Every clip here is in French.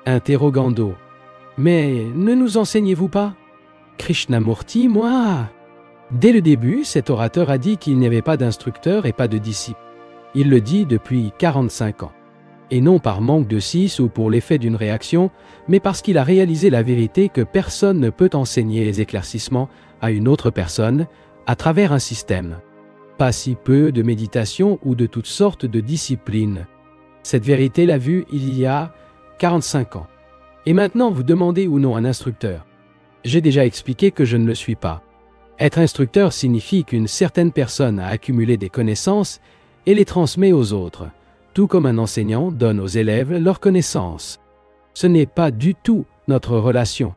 Interrogando. Mais ne nous enseignez-vous pas? Krishnamurti, moi. Dès le début, cet orateur a dit qu'il n'y avait pas d'instructeur et pas de disciple. Il le dit depuis 45 ans. Et non par manque de six ou pour l'effet d'une réaction, mais parce qu'il a réalisé la vérité que personne ne peut enseigner les éclaircissements à une autre personne à travers un système. Pas si peu de méditation ou de toutes sortes de disciplines. Cette vérité l'a vue il y a 45 ans. Et maintenant vous demandez ou non un instructeur. J'ai déjà expliqué que je ne le suis pas. Être instructeur signifie qu'une certaine personne a accumulé des connaissances et les transmet aux autres, tout comme un enseignant donne aux élèves leurs connaissances. Ce n'est pas du tout notre relation.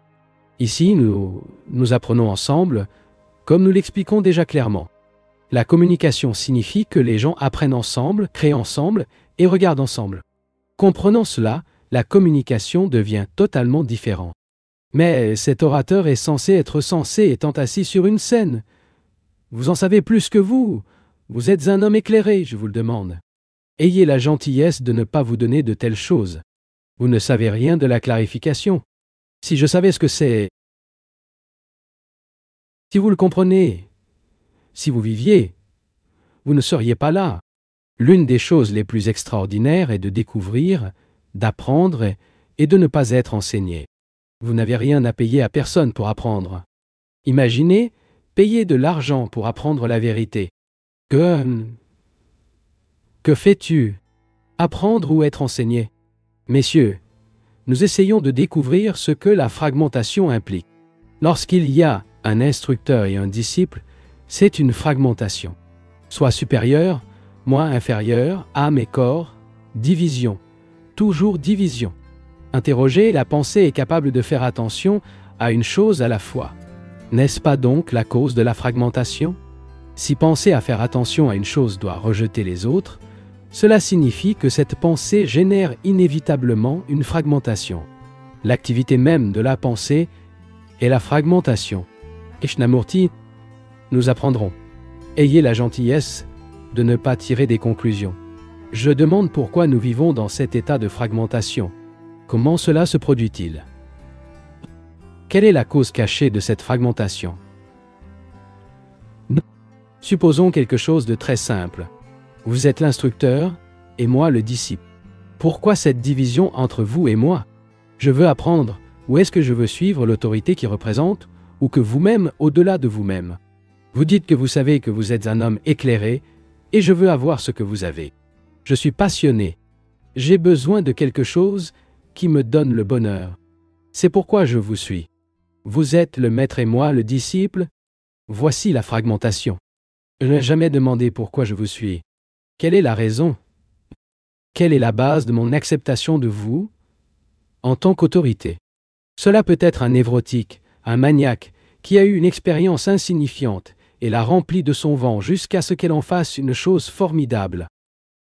Ici, nous apprenons ensemble, comme nous l'expliquons déjà clairement. La communication signifie que les gens apprennent ensemble, créent ensemble et regardent ensemble. Comprenant cela, la communication devient totalement différente. Mais cet orateur est censé être sensé étant assis sur une scène. Vous en savez plus que vous. Vous êtes un homme éclairé, je vous le demande. Ayez la gentillesse de ne pas vous donner de telles choses. Vous ne savez rien de la clarification. Si je savais ce que c'est, si vous le comprenez, si vous viviez, vous ne seriez pas là. L'une des choses les plus extraordinaires est de découvrir, d'apprendre et de ne pas être enseigné. Vous n'avez rien à payer à personne pour apprendre. Imaginez, payer de l'argent pour apprendre la vérité. Que fais-tu? Apprendre ou être enseigné? Messieurs, nous essayons de découvrir ce que la fragmentation implique. Lorsqu'il y a un instructeur et un disciple, c'est une fragmentation. Soit supérieur, moi inférieur, âme et corps, division, toujours division. Interroger, la pensée est capable de faire attention à une chose à la fois. N'est-ce pas donc la cause de la fragmentation? Si penser à faire attention à une chose doit rejeter les autres, cela signifie que cette pensée génère inévitablement une fragmentation. L'activité même de la pensée est la fragmentation. Krishnamurti, nous apprendrons. Ayez la gentillesse de ne pas tirer des conclusions. Je demande pourquoi nous vivons dans cet état de fragmentation. Comment cela se produit-il? Quelle est la cause cachée de cette fragmentation? Supposons quelque chose de très simple. Vous êtes l'instructeur et moi le disciple. Pourquoi cette division entre vous et moi? Je veux apprendre ou est-ce que je veux suivre l'autorité qui représente ou que vous-même au-delà de vous-même? Vous dites que vous savez que vous êtes un homme éclairé et je veux avoir ce que vous avez. Je suis passionné. J'ai besoin de quelque chose qui me donne le bonheur. C'est pourquoi je vous suis. Vous êtes le maître et moi le disciple. Voici la fragmentation. Je n'ai jamais demandé pourquoi je vous suis. Quelle est la raison? Quelle est la base de mon acceptation de vous en tant qu'autorité? Cela peut être un névrotique, un maniaque, qui a eu une expérience insignifiante et l'a remplie de son vent jusqu'à ce qu'elle en fasse une chose formidable.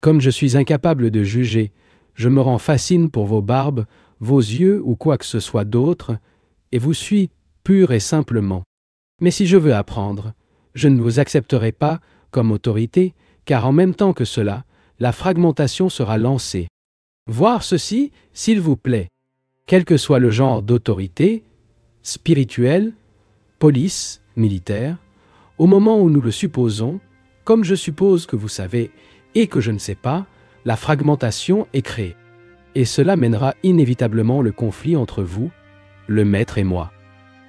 Comme je suis incapable de juger, je me rends fascine pour vos barbes, vos yeux ou quoi que ce soit d'autre, et vous suis pur et simplement. Mais si je veux apprendre, je ne vous accepterai pas comme autorité, car en même temps que cela, la fragmentation sera lancée. Voir ceci, s'il vous plaît. Quel que soit le genre d'autorité, spirituelle, police, militaire, au moment où nous le supposons, comme je suppose que vous savez et que je ne sais pas, la fragmentation est créée. Et cela mènera inévitablement le conflit entre vous, le maître et moi.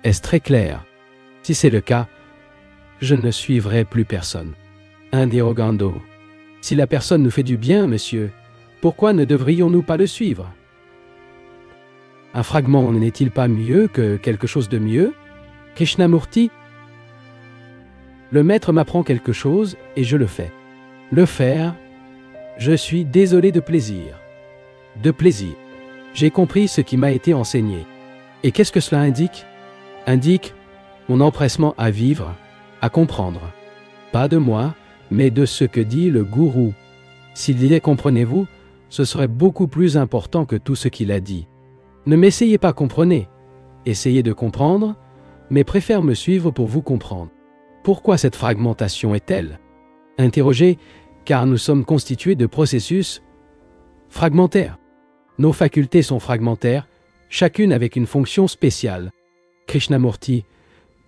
Est-ce très clair? Si c'est le cas, je ne suivrai plus personne. Interrogando. Si la personne nous fait du bien, monsieur, pourquoi ne devrions-nous pas le suivre? Un fragment n'est-il pas mieux que quelque chose de mieux? Krishnamurti. Le maître m'apprend quelque chose et je le fais. Le faire, je suis désolé de plaisir. De plaisir. J'ai compris ce qui m'a été enseigné. Et qu'est-ce que cela indique? Indique mon empressement à vivre, à comprendre. Pas de moi, mais de ce que dit le gourou. S'il disait comprenez-vous, ce serait beaucoup plus important que tout ce qu'il a dit. Ne m'essayez pas comprenez. Essayez de comprendre, mais préfère me suivre pour vous comprendre. Pourquoi cette fragmentation est telle? Interrogez, car nous sommes constitués de processus fragmentaires. Nos facultés sont fragmentaires, chacune avec une fonction spéciale. Krishnamurti,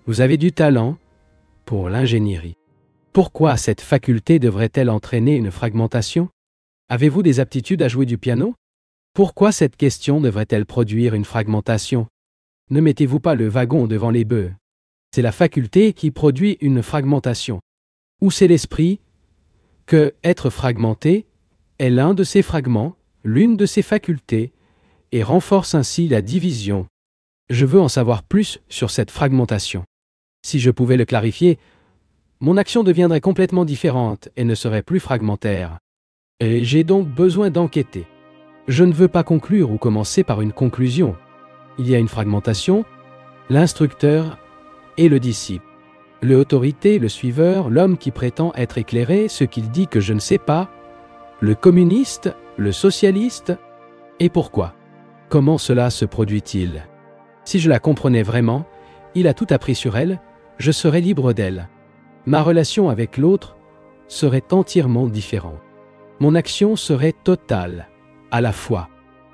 vous avez du talent pour l'ingénierie. Pourquoi cette faculté devrait-elle entraîner une fragmentation? Avez-vous des aptitudes à jouer du piano? Pourquoi cette question devrait-elle produire une fragmentation? Ne mettez-vous pas le wagon devant les bœufs. C'est la faculté qui produit une fragmentation. Ou c'est l'esprit que être fragmenté est l'un de ces fragments, l'une de ces facultés, et renforce ainsi la division. Je veux en savoir plus sur cette fragmentation. Si je pouvais le clarifier, mon action deviendrait complètement différente et ne serait plus fragmentaire. Et j'ai donc besoin d'enquêter. Je ne veux pas conclure ou commencer par une conclusion. Il y a une fragmentation, l'instructeur et le disciple. L'autorité, le suiveur, l'homme qui prétend être éclairé, ce qu'il dit que je ne sais pas, le communiste, le socialiste, et pourquoi? Comment cela se produit-il? Si je la comprenais vraiment, il a tout appris sur elle, je serais libre d'elle. Ma relation avec l'autre serait entièrement différente. Mon action serait totale, à la fois.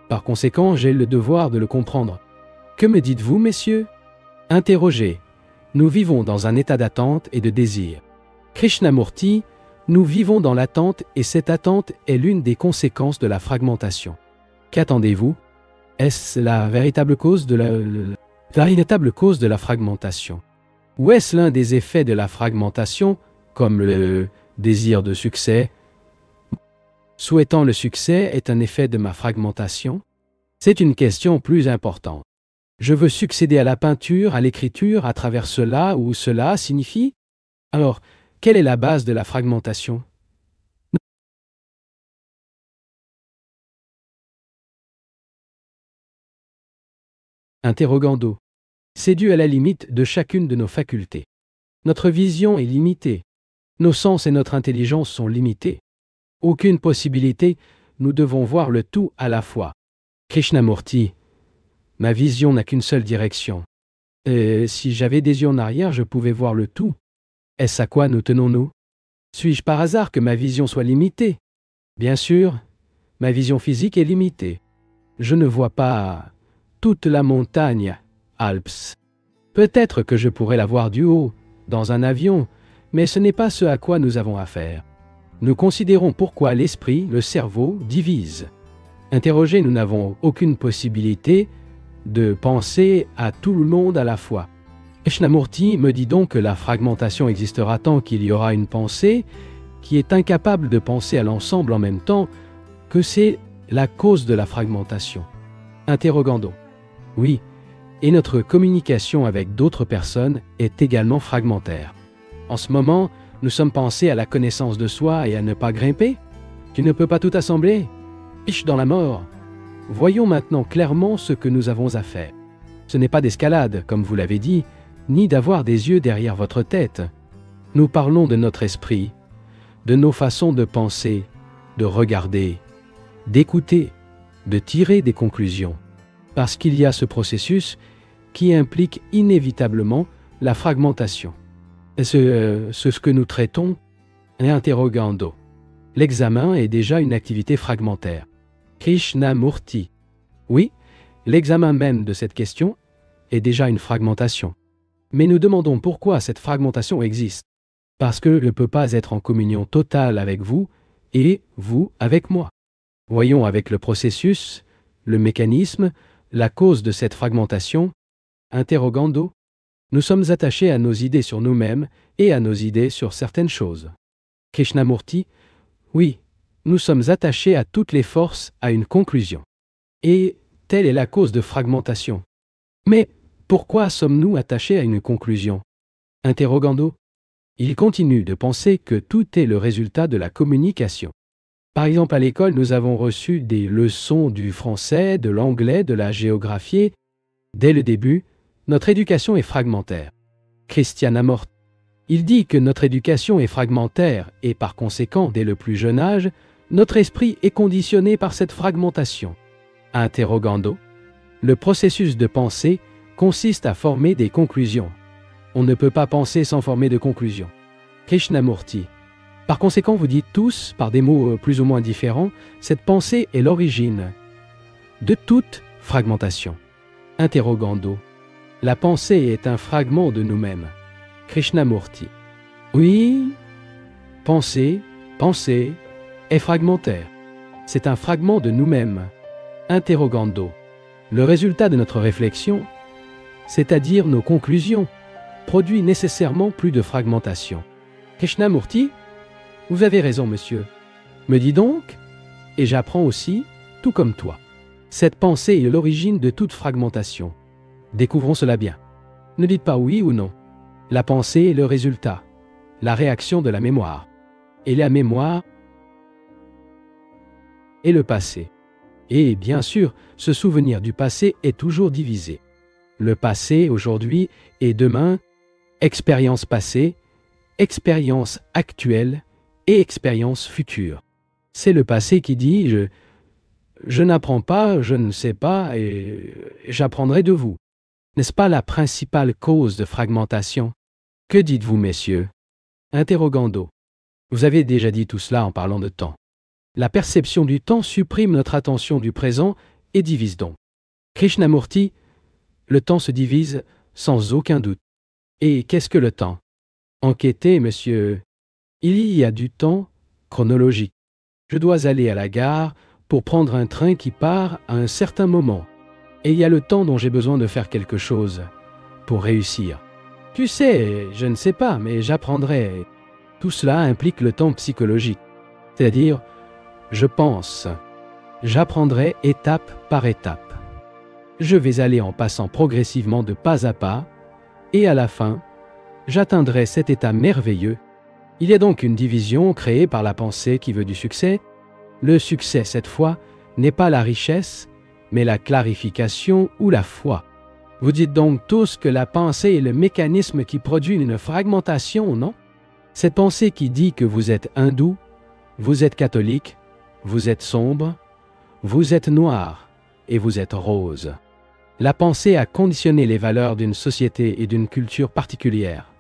Par conséquent, j'ai le devoir de le comprendre. Que me dites-vous, messieurs? Interrogez. Nous vivons dans un état d'attente et de désir. Krishnamurti, nous vivons dans l'attente et cette attente est l'une des conséquences de la fragmentation. Qu'attendez-vous? Est-ce la véritable cause de la fragmentation? Ou est-ce l'un des effets de la fragmentation, comme le désir de succès? Souhaitant le succès est un effet de ma fragmentation? C'est une question plus importante. Je veux succéder à la peinture, à l'écriture, à travers cela ou cela signifie? Alors, quelle est la base de la fragmentation? Interrogando. C'est dû à la limite de chacune de nos facultés. Notre vision est limitée. Nos sens et notre intelligence sont limités. Aucune possibilité, nous devons voir le tout à la fois. Krishnamurti, ma vision n'a qu'une seule direction. Et si j'avais des yeux en arrière, je pouvais voir le tout. Est-ce à quoi nous tenons-nous? Suis-je par hasard que ma vision soit limitée? Bien sûr, ma vision physique est limitée. Je ne vois pas toute la montagne, Alps. Peut-être que je pourrais la voir du haut, dans un avion, mais ce n'est pas ce à quoi nous avons affaire. Nous considérons pourquoi l'esprit, le cerveau, divise. Interrogés, nous n'avons aucune possibilité de penser à tout le monde à la fois. Krishnamurti me dit donc que la fragmentation existera tant qu'il y aura une pensée qui est incapable de penser à l'ensemble en même temps, que c'est la cause de la fragmentation. Interrogando. Oui, et notre communication avec d'autres personnes est également fragmentaire. En ce moment, nous sommes pensés à la connaissance de soi et à ne pas grimper. Tu ne peux pas tout assembler. Piche dans la mort. Voyons maintenant clairement ce que nous avons à faire. Ce n'est pas d'escalade, comme vous l'avez dit, ni d'avoir des yeux derrière votre tête. Nous parlons de notre esprit, de nos façons de penser, de regarder, d'écouter, de tirer des conclusions. Parce qu'il y a ce processus qui implique inévitablement la fragmentation. Ce que nous traitons est interrogando. L'examen est déjà une activité fragmentaire. Krishnamurti. Oui, l'examen même de cette question est déjà une fragmentation. Mais nous demandons pourquoi cette fragmentation existe. Parce que je ne peux pas être en communion totale avec vous et vous avec moi. Voyons avec le processus, le mécanisme, la cause de cette fragmentation. Interrogando. Nous sommes attachés à nos idées sur nous-mêmes et à nos idées sur certaines choses. Krishnamurti. Oui, nous sommes attachés à toutes les forces à une conclusion. Et telle est la cause de fragmentation. Mais pourquoi sommes-nous attachés à une conclusion? Interrogando. Il continue de penser que tout est le résultat de la communication. Par exemple, à l'école, nous avons reçu des leçons du français, de l'anglais, de la géographie. Dès le début, notre éducation est fragmentaire. Krishnamurti. Il dit que notre éducation est fragmentaire et par conséquent, dès le plus jeune âge, notre esprit est conditionné par cette fragmentation. Interrogando. Le processus de pensée consiste à former des conclusions. On ne peut pas penser sans former de conclusions. Krishnamurti. Par conséquent, vous dites tous, par des mots plus ou moins différents, cette pensée est l'origine de toute fragmentation. Interrogando. La pensée est un fragment de nous-mêmes. Krishnamurti. Oui, pensée est fragmentaire. C'est un fragment de nous-mêmes. Interrogando. Le résultat de notre réflexion, c'est-à-dire nos conclusions, produit nécessairement plus de fragmentation. Krishnamurti, vous avez raison, monsieur. Me dis donc, et j'apprends aussi, tout comme toi. Cette pensée est l'origine de toute fragmentation. Découvrons cela bien. Ne dites pas oui ou non. La pensée est le résultat, la réaction de la mémoire. Et la mémoire est le passé. Et bien sûr, ce souvenir du passé est toujours divisé. Le passé, aujourd'hui et demain, expérience passée, expérience actuelle et expérience future. C'est le passé qui dit « je n'apprends pas, je ne sais pas et j'apprendrai de vous ». N'est-ce pas la principale cause de fragmentation? Que dites-vous, messieurs? Interrogando. Vous avez déjà dit tout cela en parlant de temps. La perception du temps supprime notre attention du présent et divise donc. Krishnamurti, le temps se divise sans aucun doute. Et qu'est-ce que le temps? Enquêtez, monsieur. Il y a du temps chronologique. Je dois aller à la gare pour prendre un train qui part à un certain moment. Et il y a le temps dont j'ai besoin de faire quelque chose pour réussir. Tu sais, je ne sais pas, mais j'apprendrai. Tout cela implique le temps psychologique. C'est-à-dire, je pense. J'apprendrai étape par étape. Je vais aller en passant progressivement de pas à pas, et à la fin, j'atteindrai cet état merveilleux. Il y a donc une division créée par la pensée qui veut du succès. Le succès, cette fois, n'est pas la richesse, mais la clarification ou la foi. Vous dites donc tous que la pensée est le mécanisme qui produit une fragmentation, non? Cette pensée qui dit que vous êtes hindou, vous êtes catholique, vous êtes sombre, vous êtes noir et vous êtes rose. La pensée a conditionné les valeurs d'une société et d'une culture particulière,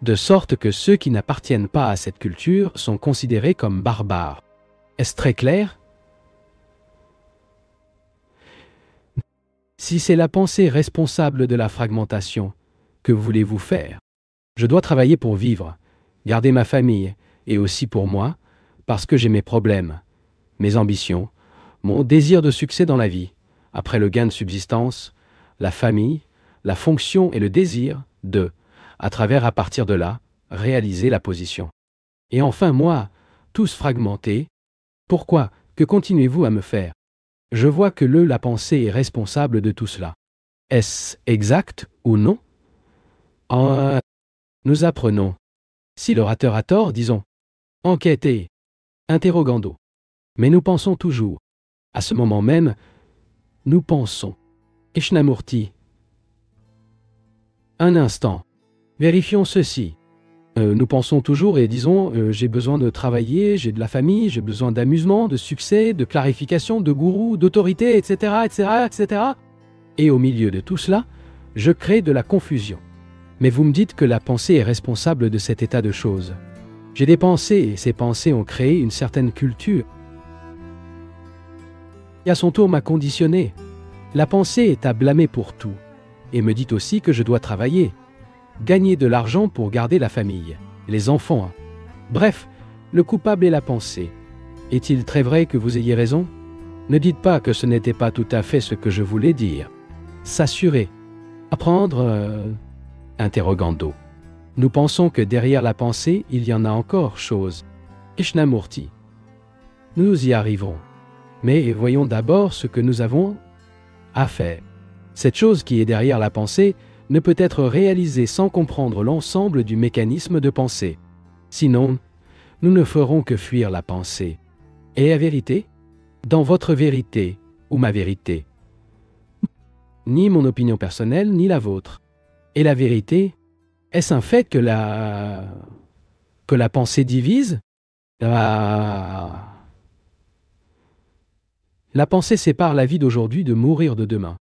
de sorte que ceux qui n'appartiennent pas à cette culture sont considérés comme barbares. Est-ce très clair? Si c'est la pensée responsable de la fragmentation, que voulez-vous faire? Je dois travailler pour vivre, garder ma famille, et aussi pour moi, parce que j'ai mes problèmes, mes ambitions, mon désir de succès dans la vie, après le gain de subsistance, la famille, la fonction et le désir de, à partir de là, réaliser la position. Et enfin moi, tous fragmentés, pourquoi? Que continuez-vous à me faire? Je vois que la pensée est responsable de tout cela. Est-ce exact ou non? Nous apprenons. Si l'orateur a tort, disons. Enquêtez. Interrogando. Mais nous pensons toujours. À ce moment même, nous pensons. Krishnamurti. Un instant. Vérifions ceci. Nous pensons toujours et disons j'ai besoin de travailler, j'ai de la famille, j'ai besoin d'amusement, de succès, de clarification, de gourou, d'autorité, etc., etc., etc. Et au milieu de tout cela, je crée de la confusion. Mais vous me dites que la pensée est responsable de cet état de choses. J'ai des pensées et ces pensées ont créé une certaine culture. Et à son tour m'a conditionné. La pensée est à blâmer pour tout. Et me dit aussi que je dois travailler. Gagner de l'argent pour garder la famille, les enfants. Bref, le coupable est la pensée. Est-il très vrai que vous ayez raison? Ne dites pas que ce n'était pas tout à fait ce que je voulais dire. S'assurer. Apprendre... Interrogando. Nous pensons que derrière la pensée, il y en a encore chose. Krishnamurti. Nous y arriverons. Mais voyons d'abord ce que nous avons à faire. Cette chose qui est derrière la pensée ne peut être réalisée sans comprendre l'ensemble du mécanisme de pensée. Sinon, nous ne ferons que fuir la pensée. Et la vérité? Dans votre vérité, ou ma vérité. Ni mon opinion personnelle, ni la vôtre. Et la vérité, est-ce un fait que la pensée divise? La pensée sépare la vie d'aujourd'hui de mourir de demain.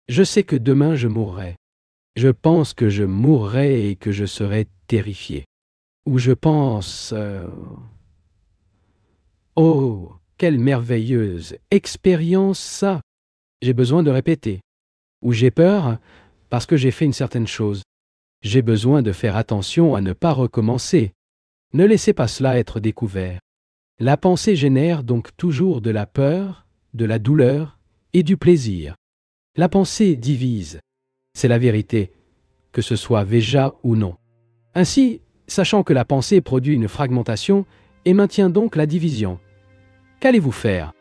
Je sais que demain je mourrai. Je pense que je mourrai et que je serai terrifié. Ou je pense... Oh, quelle merveilleuse expérience ça! J'ai besoin de répéter. Ou j'ai peur parce que j'ai fait une certaine chose. J'ai besoin de faire attention à ne pas recommencer. Ne laissez pas cela être découvert. La pensée génère donc toujours de la peur, de la douleur et du plaisir. La pensée divise. C'est la vérité, que ce soit Véja ou non. Ainsi, sachant que la pensée produit une fragmentation et maintient donc la division, qu'allez-vous faire?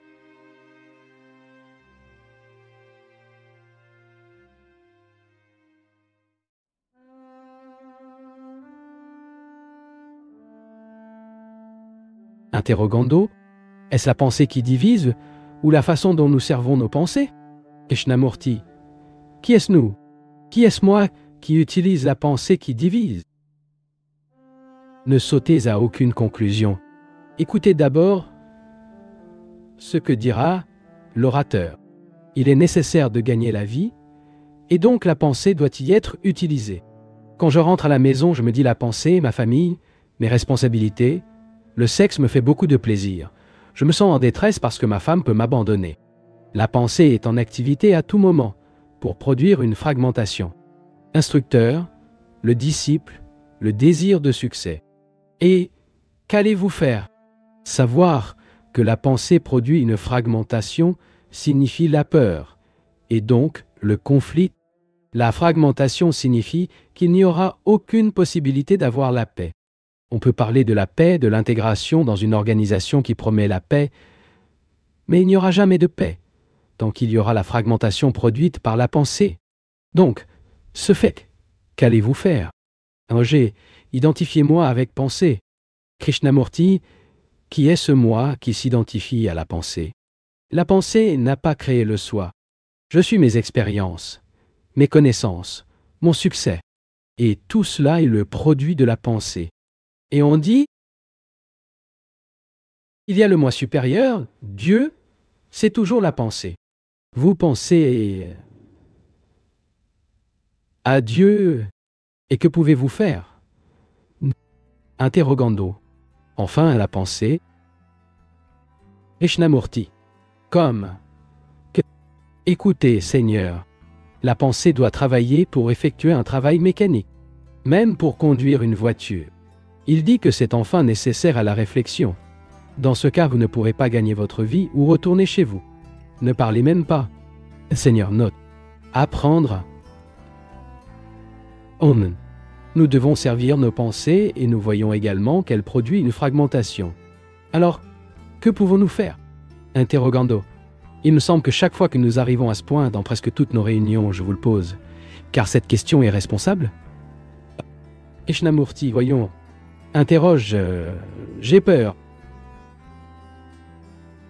Interrogando, est-ce la pensée qui divise ou la façon dont nous servons nos pensées? Krishnamurti, qui est-ce nous? Qui est-ce moi qui utilise la pensée qui divise? Ne sautez à aucune conclusion. Écoutez d'abord ce que dira l'orateur. Il est nécessaire de gagner la vie, et donc la pensée doit y être utilisée. Quand je rentre à la maison, je me dis la pensée, ma famille, mes responsabilités, le sexe me fait beaucoup de plaisir. Je me sens en détresse parce que ma femme peut m'abandonner. La pensée est en activité à tout moment pour produire une fragmentation. Instructeur, le disciple, le désir de succès. Et qu'allez-vous faire? Savoir que la pensée produit une fragmentation signifie la peur, et donc le conflit. La fragmentation signifie qu'il n'y aura aucune possibilité d'avoir la paix. On peut parler de la paix, de l'intégration dans une organisation qui promet la paix, mais il n'y aura jamais de paix tant qu'il y aura la fragmentation produite par la pensée. Donc, ce fait, qu'allez-vous faire? Roger, identifiez-moi avec pensée. Krishnamurti, qui est ce moi qui s'identifie à la pensée? La pensée n'a pas créé le soi. Je suis mes expériences, mes connaissances, mon succès. Et tout cela est le produit de la pensée. Et on dit, il y a le moi supérieur, Dieu, c'est toujours la pensée. Vous pensez à Dieu, et que pouvez-vous faire? Interrogando. Enfin à la pensée. Krishnamurti. Comme que. Écoutez, Seigneur, la pensée doit travailler pour effectuer un travail mécanique, même pour conduire une voiture. Il dit que c'est enfin nécessaire à la réflexion. Dans ce cas, vous ne pourrez pas gagner votre vie ou retourner chez vous. Ne parlez même pas. Seigneur, note. Apprendre. Om. Nous devons servir nos pensées et nous voyons également qu'elles produisent une fragmentation. Alors, que pouvons-nous faire? Interrogando. Il me semble que chaque fois que nous arrivons à ce point, dans presque toutes nos réunions, je vous le pose, car cette question est responsable? Krishnamurti, voyons. Interroge, j'ai peur.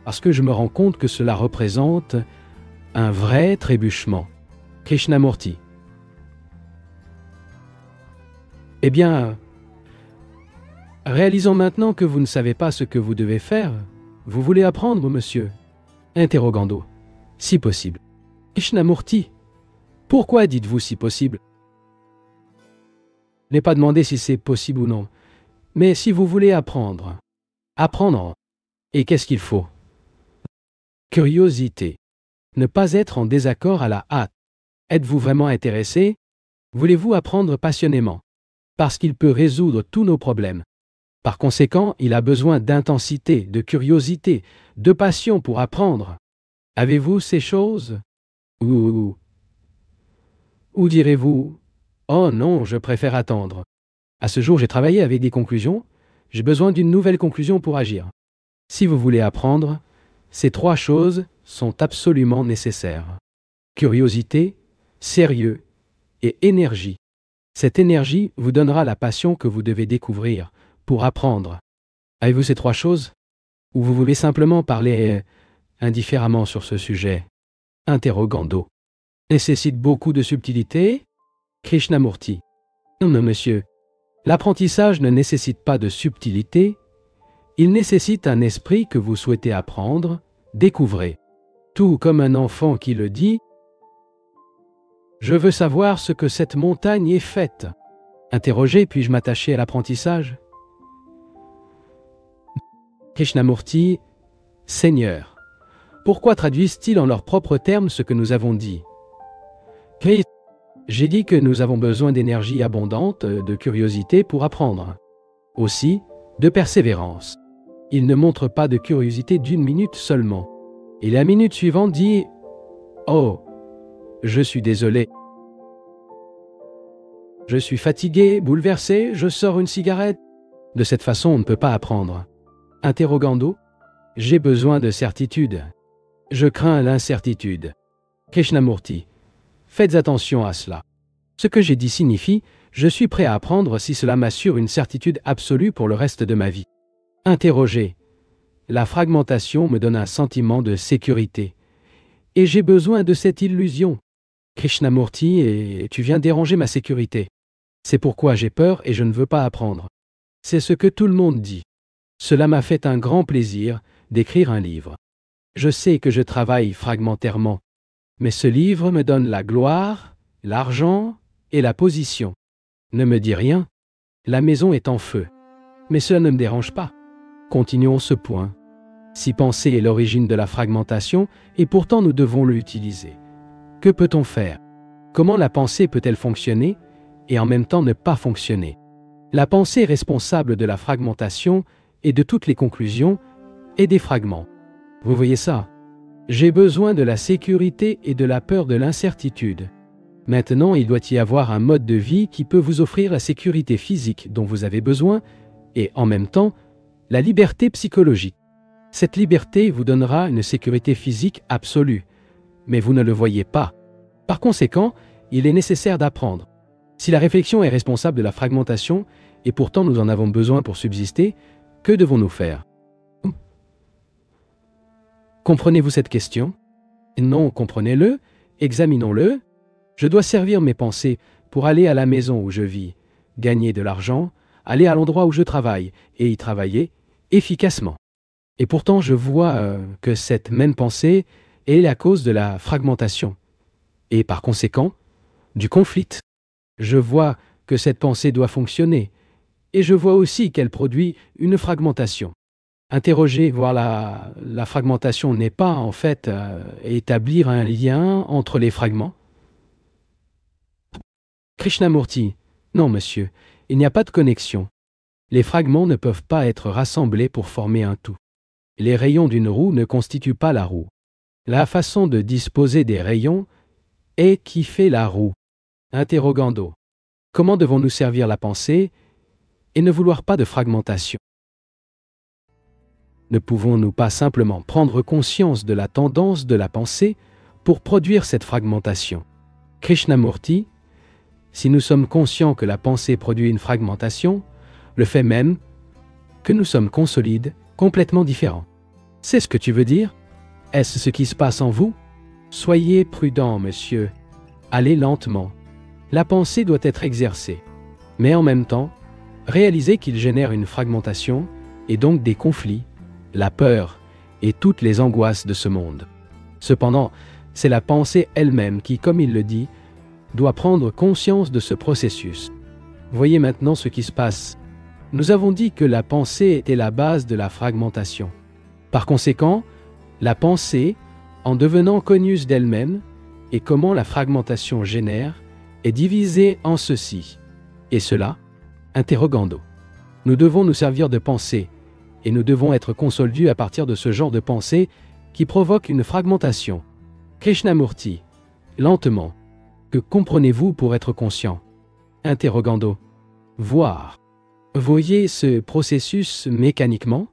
Parce que je me rends compte que cela représente un vrai trébuchement. Krishnamurti. Eh bien, réalisons maintenant que vous ne savez pas ce que vous devez faire. Vous voulez apprendre, monsieur? Interrogando. Si possible. Krishnamurti. Pourquoi dites-vous si possible? Je n'ai pas demandé si c'est possible ou non. Mais si vous voulez apprendre. Apprendre. Et qu'est-ce qu'il faut? Curiosité. Ne pas être en désaccord à la hâte. Êtes-vous vraiment intéressé? Voulez-vous apprendre passionnément? Parce qu'il peut résoudre tous nos problèmes. Par conséquent, il a besoin d'intensité, de curiosité, de passion pour apprendre. Avez-vous ces choses? Ou direz-vous, oh non, je préfère attendre. À ce jour, j'ai travaillé avec des conclusions, j'ai besoin d'une nouvelle conclusion pour agir. Si vous voulez apprendre, ces trois choses sont absolument nécessaires. Curiosité, sérieux et énergie. Cette énergie vous donnera la passion que vous devez découvrir pour apprendre. Avez-vous ces trois choses? Ou vous voulez simplement parler indifféremment sur ce sujet? Interrogando. Nécessite beaucoup de subtilité? Krishnamurti. Non, monsieur. L'apprentissage ne nécessite pas de subtilité. Il nécessite un esprit que vous souhaitez apprendre, découvrez. Tout comme un enfant qui le dit, je veux savoir ce que cette montagne est faite. Interrogez, puis-je m'attacher à l'apprentissage? Krishnamurti, Seigneur, pourquoi traduisent-ils en leurs propres termes ce que nous avons dit? Chris, j'ai dit que nous avons besoin d'énergie abondante, de curiosité pour apprendre. Aussi, de persévérance. Il ne montre pas de curiosité d'1 minute seulement. Et la minute suivante dit « Oh, je suis désolé. Je suis fatigué, bouleversé, je sors une cigarette. » De cette façon, on ne peut pas apprendre. Interrogando, j'ai besoin de certitude. Je crains l'incertitude. Krishnamurti, faites attention à cela. Ce que j'ai dit signifie, je suis prêt à apprendre si cela m'assure une certitude absolue pour le reste de ma vie. Interroger. La fragmentation me donne un sentiment de sécurité. Et j'ai besoin de cette illusion. Krishnamurti, et tu viens déranger ma sécurité. C'est pourquoi j'ai peur et je ne veux pas apprendre. C'est ce que tout le monde dit. Cela m'a fait un grand plaisir d'écrire un livre. Je sais que je travaille fragmentairement, mais ce livre me donne la gloire, l'argent et la position. Ne me dis rien. La maison est en feu. Mais cela ne me dérange pas. Continuons ce point. Si penser est l'origine de la fragmentation, et pourtant nous devons l'utiliser. Que peut-on faire? Comment la pensée peut-elle fonctionner et en même temps ne pas fonctionner? La pensée est responsable de la fragmentation et de toutes les conclusions et des fragments. Vous voyez ça? J'ai besoin de la sécurité et de la peur de l'incertitude. Maintenant, il doit y avoir un mode de vie qui peut vous offrir la sécurité physique dont vous avez besoin et en même temps, la liberté psychologique. Cette liberté vous donnera une sécurité physique absolue, mais vous ne le voyez pas. Par conséquent, il est nécessaire d'apprendre. Si la réflexion est responsable de la fragmentation, et pourtant nous en avons besoin pour subsister, que devons-nous faire? Comprenez-vous cette question? Non, comprenez-le, examinons-le. Je dois servir mes pensées pour aller à la maison où je vis, gagner de l'argent, aller à l'endroit où je travaille et y travailler efficacement. Et pourtant, je vois que cette même pensée est la cause de la fragmentation et par conséquent, du conflit. Je vois que cette pensée doit fonctionner et je vois aussi qu'elle produit une fragmentation. Interroger, voir la fragmentation n'est pas en fait établir un lien entre les fragments. Krishnamurti, non monsieur, il n'y a pas de connexion. Les fragments ne peuvent pas être rassemblés pour former un tout. Les rayons d'une roue ne constituent pas la roue. La façon de disposer des rayons est qui fait la roue. Interrogando. Comment devons-nous servir la pensée et ne vouloir pas de fragmentation? Ne pouvons-nous pas simplement prendre conscience de la tendance de la pensée pour produire cette fragmentation? Krishnamurti, si nous sommes conscients que la pensée produit une fragmentation, le fait même que nous sommes consolides, complètement différents. C'est ce que tu veux dire? Est-ce ce qui se passe en vous? Soyez prudent, monsieur. Allez lentement. La pensée doit être exercée. Mais en même temps, réalisez qu'il génère une fragmentation et donc des conflits, la peur et toutes les angoisses de ce monde. Cependant, c'est la pensée elle-même qui, comme il le dit, doit prendre conscience de ce processus. Voyez maintenant ce qui se passe. Nous avons dit que la pensée était la base de la fragmentation. Par conséquent, la pensée, en devenant connue d'elle-même, et comment la fragmentation génère, est divisée en ceci, et cela, interrogando. Nous devons nous servir de pensée, et nous devons être consolidus à partir de ce genre de pensée qui provoque une fragmentation. Krishnamurti, lentement, que comprenez-vous pour être conscient? Interrogando. Voir. Voyez ce processus mécaniquement?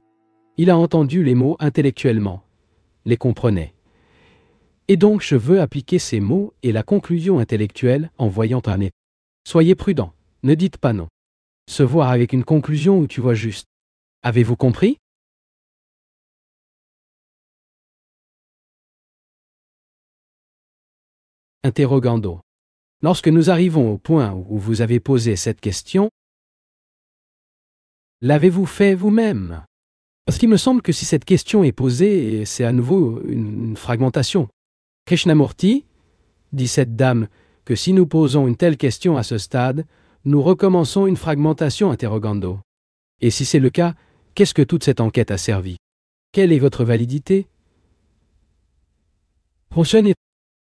Il a entendu les mots intellectuellement, les comprenait. Et donc je veux appliquer ces mots et la conclusion intellectuelle en voyant un état. Soyez prudent, ne dites pas non. Se voir avec une conclusion où tu vois juste. Avez-vous compris? Interrogando. Lorsque nous arrivons au point où vous avez posé cette question, l'avez-vous fait vous-même? Parce qu'il me semble que si cette question est posée, c'est à nouveau une fragmentation. Krishnamurti, dit cette dame, que si nous posons une telle question à ce stade, nous recommençons une fragmentation interrogando. Et si c'est le cas, qu'est-ce que toute cette enquête a servi? Quelle est votre validité? Prochaine.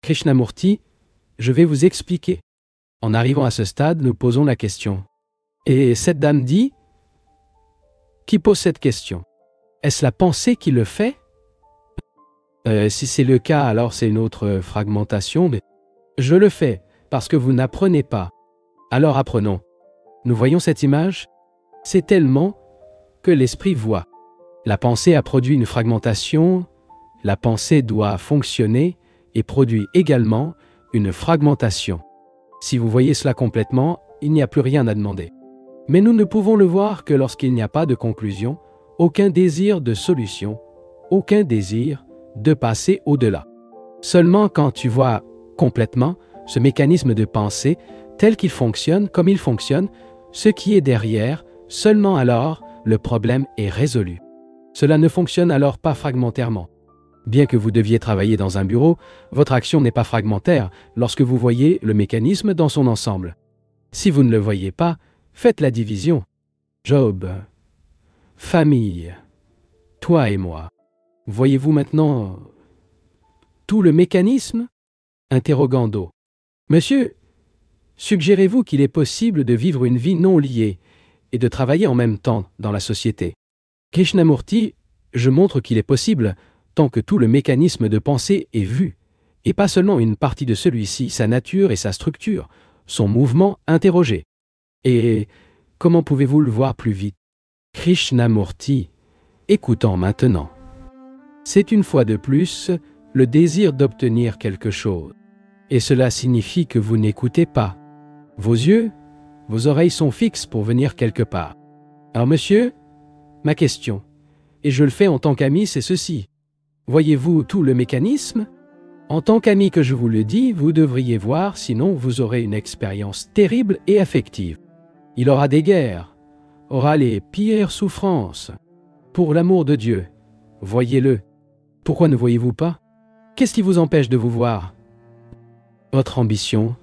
Krishnamurti, Je vais vous expliquer. En arrivant à ce stade, nous posons la question. Et cette dame dit, qui pose cette question? Est-ce la pensée qui le fait? Si c'est le cas, alors c'est une autre fragmentation, mais je le fais parce que vous n'apprenez pas. Alors apprenons. Nous voyons cette image? C'est tellement que l'esprit voit. La pensée a produit une fragmentation, la pensée doit fonctionner et produit également une fragmentation. Si vous voyez cela complètement, il n'y a plus rien à demander. Mais nous ne pouvons le voir que lorsqu'il n'y a pas de conclusion, aucun désir de solution, aucun désir de passer au-delà. Seulement quand tu vois complètement ce mécanisme de pensée tel qu'il fonctionne, comme il fonctionne, ce qui est derrière, seulement alors le problème est résolu. Cela ne fonctionne alors pas fragmentairement. Bien que vous deviez travailler dans un bureau, votre action n'est pas fragmentaire lorsque vous voyez le mécanisme dans son ensemble. Si vous ne le voyez pas, faites la division. Job, famille, toi et moi. Voyez-vous maintenant tout le mécanisme? Interrogando. Monsieur, suggérez-vous qu'il est possible de vivre une vie non liée et de travailler en même temps dans la société? Krishnamurti, je montre qu'il est possible tant que tout le mécanisme de pensée est vu, et pas seulement une partie de celui-ci, sa nature et sa structure, son mouvement interrogé. Et comment pouvez-vous le voir plus vite? Krishnamurti, écoutant maintenant. C'est une fois de plus le désir d'obtenir quelque chose. Et cela signifie que vous n'écoutez pas. Vos yeux, vos oreilles sont fixes pour venir quelque part. Alors monsieur, ma question, et je le fais en tant qu'ami, c'est ceci. Voyez-vous tout le mécanisme? En tant qu'ami que je vous le dis, vous devriez voir, sinon vous aurez une expérience terrible et affective. Il aura des guerres, aura les pires souffrances. Pour l'amour de Dieu, voyez-le. Pourquoi ne voyez-vous pas? Qu'est-ce qui vous empêche de vous voir? Votre ambition?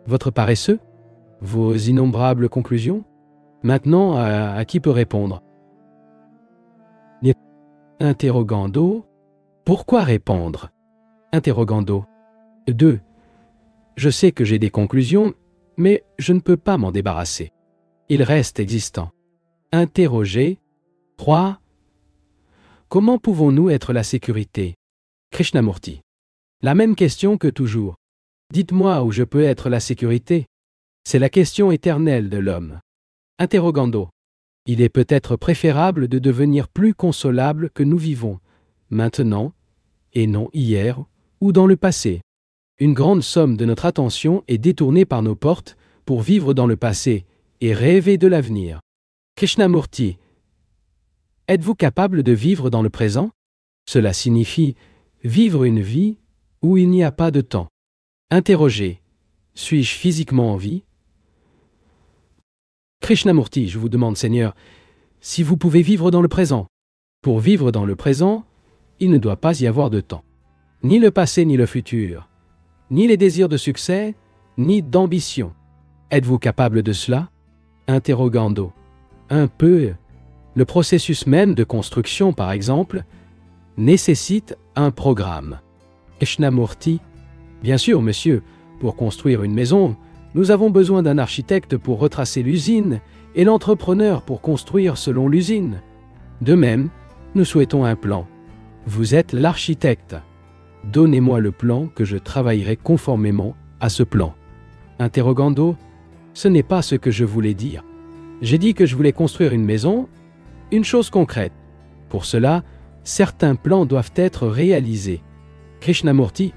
Votre paresseux? Vos innombrables conclusions? Maintenant, à qui peut répondre? Interrogando. Pourquoi répondre? Interrogando. 2. Je sais que j'ai des conclusions, mais je ne peux pas m'en débarrasser. Ils restent existants. Interroger. 3. Comment pouvons-nous être la sécurité? Krishnamurti. La même question que toujours. Dites-moi où je peux être la sécurité. C'est la question éternelle de l'homme. Interrogando. Il est peut-être préférable de devenir plus consolable que nous vivons, maintenant, et non hier ou dans le passé. Une grande somme de notre attention est détournée par nos portes pour vivre dans le passé et rêver de l'avenir. Krishnamurti, êtes-vous capable de vivre dans le présent? Cela signifie vivre une vie où il n'y a pas de temps. Interroger, suis-je physiquement en vie? Krishnamurti, je vous demande, Seigneur, si vous pouvez vivre dans le présent. Pour vivre dans le présent, il ne doit pas y avoir de temps. Ni le passé ni le futur, ni les désirs de succès, ni d'ambition. Êtes-vous capable de cela? Interrogando. Un peu. Le processus même de construction, par exemple, nécessite un programme. Krishnamurti. Bien sûr, monsieur, pour construire une maison, nous avons besoin d'un architecte pour retracer l'usine et l'entrepreneur pour construire selon l'usine. De même, nous souhaitons un plan. Vous êtes l'architecte. Donnez-moi le plan que je travaillerai conformément à ce plan. Interrogando, ce n'est pas ce que je voulais dire. J'ai dit que je voulais construire une maison, une chose concrète. Pour cela, certains plans doivent être réalisés. Krishnamurti,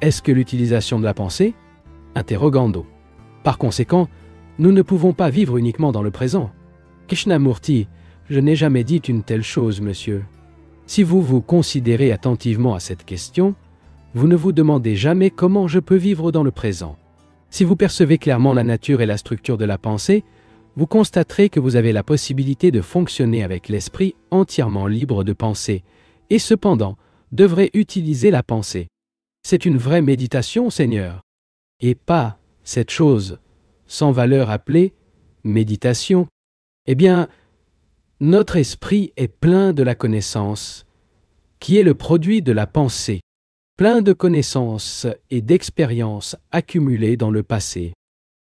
est-ce que l'utilisation de la pensée? Interrogando. Par conséquent, nous ne pouvons pas vivre uniquement dans le présent. Krishnamurti, je n'ai jamais dit une telle chose, monsieur. Si vous vous considérez attentivement à cette question, vous ne vous demandez jamais comment je peux vivre dans le présent. Si vous percevez clairement la nature et la structure de la pensée, vous constaterez que vous avez la possibilité de fonctionner avec l'esprit entièrement libre de penser, et cependant, devrez utiliser la pensée. C'est une vraie méditation, Seigneur, et pas cette chose sans valeur appelée méditation. Eh bien, notre esprit est plein de la connaissance, qui est le produit de la pensée. plein de connaissances et d'expériences accumulées dans le passé.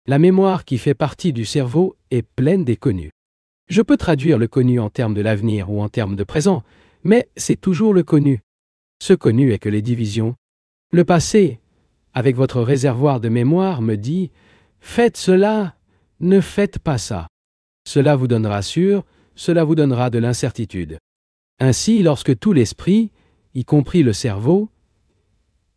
La mémoire qui fait partie du cerveau est pleine des connus. Je peux traduire le connu en termes de l'avenir ou en termes de présent, mais c'est toujours le connu. Ce connu est que les divisions. Le passé, avec votre réservoir de mémoire, me dit « Faites cela, ne faites pas ça ». Cela vous donnera sûr, cela vous donnera de l'incertitude. Ainsi, lorsque tout l'esprit, y compris le cerveau,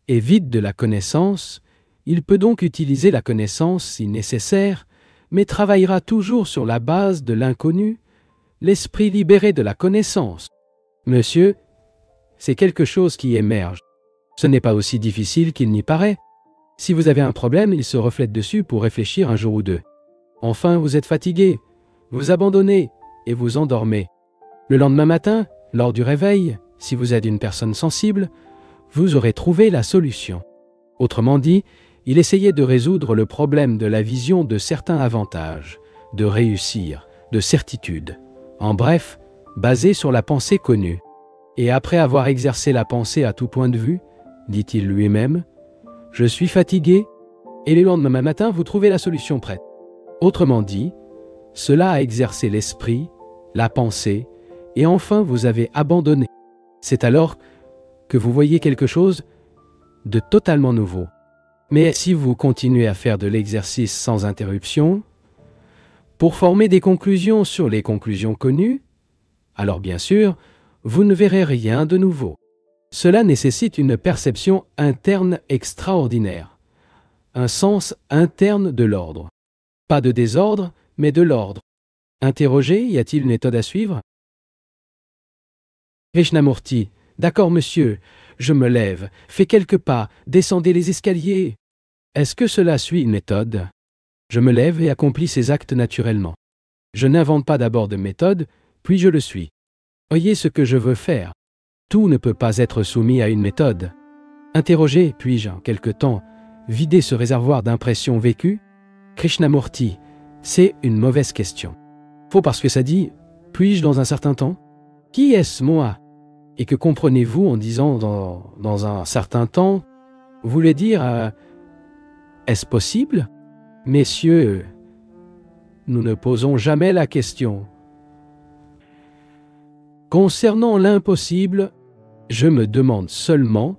est vide de la connaissance, il peut donc utiliser la connaissance si nécessaire, mais travaillera toujours sur la base de l'inconnu, l'esprit libéré de la connaissance. Monsieur, c'est quelque chose qui émerge. Ce n'est pas aussi difficile qu'il n'y paraît. Si vous avez un problème, il se reflète dessus pour réfléchir un jour ou deux. Enfin, vous êtes fatigué, vous abandonnez et vous endormez. Le lendemain matin, lors du réveil, si vous êtes une personne sensible, vous aurez trouvé la solution. Autrement dit, il essayait de résoudre le problème de la vision de certains avantages, de réussir, de certitude. En bref, basé sur la pensée connue. Et après avoir exercé la pensée à tout point de vue, dit-il lui-même, « Je suis fatigué » et le lendemain matin, vous trouvez la solution prête. Autrement dit, cela a exercé l'esprit, la pensée, et enfin vous avez abandonné. C'est alors que vous voyez quelque chose de totalement nouveau. Mais si vous continuez à faire de l'exercice sans interruption, pour former des conclusions sur les conclusions connues, alors bien sûr, vous ne verrez rien de nouveau. Cela nécessite une perception interne extraordinaire, un sens interne de l'ordre. Pas de désordre, mais de l'ordre. Interrogé, y a-t-il une méthode à suivre? Krishnamurti, d'accord monsieur, je me lève, fais quelques pas, descendez les escaliers. Est-ce que cela suit une méthode? Je me lève et accomplis ces actes naturellement. Je n'invente pas d'abord de méthode, puis je le suis. Voyez ce que je veux faire. Tout ne peut pas être soumis à une méthode. Interrogé, puis-je, en quelque temps, vider ce réservoir d'impressions vécues? Krishnamurti, c'est une mauvaise question. Faux parce que ça dit « puis-je dans un certain temps ?» Qui est-ce moi? Et que comprenez-vous en disant dans un certain temps? Vous voulez dire est-ce possible? Messieurs, nous ne posons jamais la question. Concernant l'impossible, je me demande seulement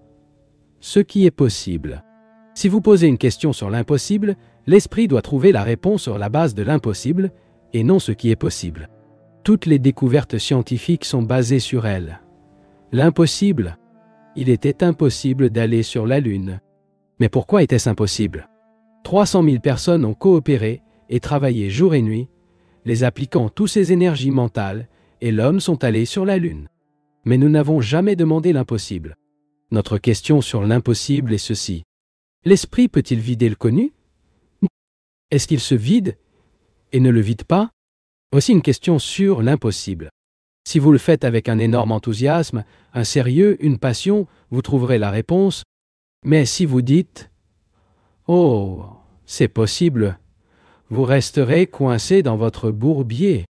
ce qui est possible. Si vous posez une question sur l'impossible, l'esprit doit trouver la réponse sur la base de l'impossible et non ce qui est possible. Toutes les découvertes scientifiques sont basées sur elle. L'impossible, il était impossible d'aller sur la Lune. Mais pourquoi était-ce impossible? 300 000 personnes ont coopéré et travaillé jour et nuit, les appliquant toutes ces énergies mentales, et l'homme sont allés sur la Lune. Mais nous n'avons jamais demandé l'impossible. Notre question sur l'impossible est ceci. L'esprit peut-il vider le connu? Est-ce qu'il se vide et ne le vide pas? Voici une question sur l'impossible. Si vous le faites avec un énorme enthousiasme, un sérieux, une passion, vous trouverez la réponse. Mais si vous dites « Oh, c'est possible », vous resterez coincé dans votre bourbier.